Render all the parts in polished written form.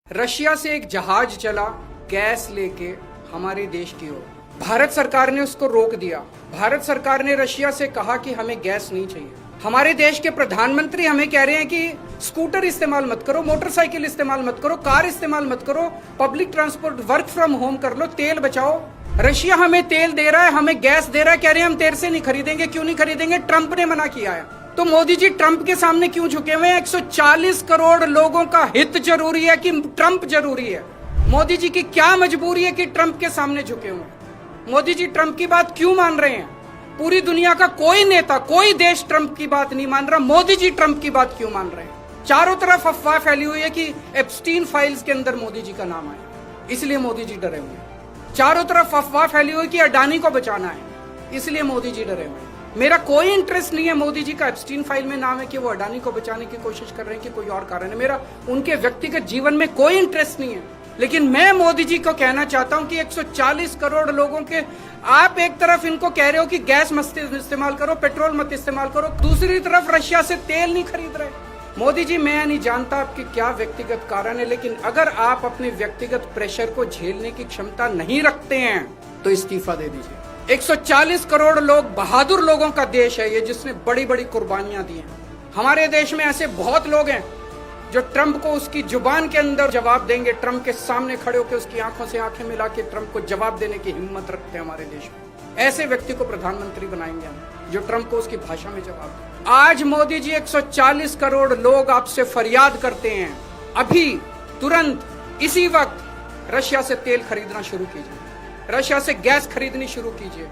Russia से एक जहाज चला गैस लेके हमारे देश की ओर। भारत सरकार ने उसको रोक दिया। भारत सरकार ने रशिया से कहा कि हमें गैस नहीं चाहिए। हमारे देश के प्रधानमंत्री हमें कह रहे हैं कि स्कूटर इस्तेमाल मत करो, मोटरसाइकिल इस्तेमाल मत करो, कार इस्तेमाल मत करो, public transport, work from home कर लो, तेल बचाओ। रशिया हमें तेल दे रहा है, हमें गैस दे रहा है, कह रहे हैं हम तेरे से नहीं खरीदेंगे। क्यों नहीं खरीदेंगे? ट्रंप ने मना किया है। तो मोदी जी ट्रंप के सामने क्यों झुके हुए हैं? 140 करोड़ लोगों का हित जरूरी है कि ट्रंप जरूरी है? मोदी जी की क्या मजबूरी है कि ट्रंप के सामने झुके हुए हैं? मोदी जी ट्रंप की बात क्यों मान रहे हैं? पूरी दुनिया का कोई नेता, कोई देश ट्रंप की बात नहीं मान रहा, मोदी जी ट्रंप की बात क्यों मान रहे हैं? चारों तरफ अफवाह फैली हुई है कि एप्स्टीन फाइल्स के अंदर मोदी जी का नाम आया, इसलिए मोदी जी डरे हुए हैं। चारों तरफ अफवाह फैली हुई कि अडानी को बचाना है, इसलिए मोदी जी डरे हुए हैं। मेरा कोई इंटरेस्ट नहीं है मोदी जी का एप्स्टीन फाइल में नाम है कि वो अडानी को बचाने की कोशिश कर रहे हैं कि कोई और कारण है। मेरा उनके व्यक्तिगत जीवन में कोई इंटरेस्ट नहीं है। लेकिन मैं मोदी जी को कहना चाहता हूं कि 140 करोड़ लोगों के, आप एक तरफ इनको कह रहे हो कि गैस मत इस्तेमाल करो, पेट्रोल मत इस्तेमाल करो, दूसरी तरफ रशिया से तेल नहीं खरीद रहे। मोदी जी, मैं नहीं जानता आपके क्या व्यक्तिगत कारण है, लेकिन अगर आप अपने व्यक्तिगत प्रेशर को झेलने की क्षमता नहीं रखते हैं तो इस्तीफा दे दीजिए। 140 करोड़ लोग, बहादुर लोगों का देश है ये, जिसने बड़ी बड़ी कुर्बानियां दी हैं। हमारे देश में ऐसे बहुत लोग हैं जो ट्रंप को उसकी जुबान के अंदर जवाब देंगे, ट्रंप के सामने खड़े होकर उसकी आंखों से आंखें मिला के ट्रंप को जवाब देने की हिम्मत रखते हैं हमारे देश में। ऐसे व्यक्ति को प्रधानमंत्री बनाएंगे हम, जो ट्रंप को उसकी भाषा में जवाब दे। आज मोदी जी, 140 करोड़ लोग आपसे फरियाद करते हैं, अभी तुरंत इसी वक्त रशिया से तेल खरीदना शुरू कीजिए, रशिया से गैस खरीदनी शुरू कीजिए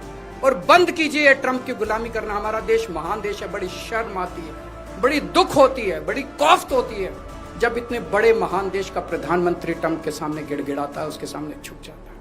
और बंद कीजिए ट्रंप की गुलामी करना। हमारा देश महान देश है। बड़ी शर्म आती है, बड़ी दुख होती है, बड़ी कौफ्त होती है जब इतने बड़े महान देश का प्रधानमंत्री ट्रंप के सामने गिड़गिड़ाता है, उसके सामने झुक जाता है।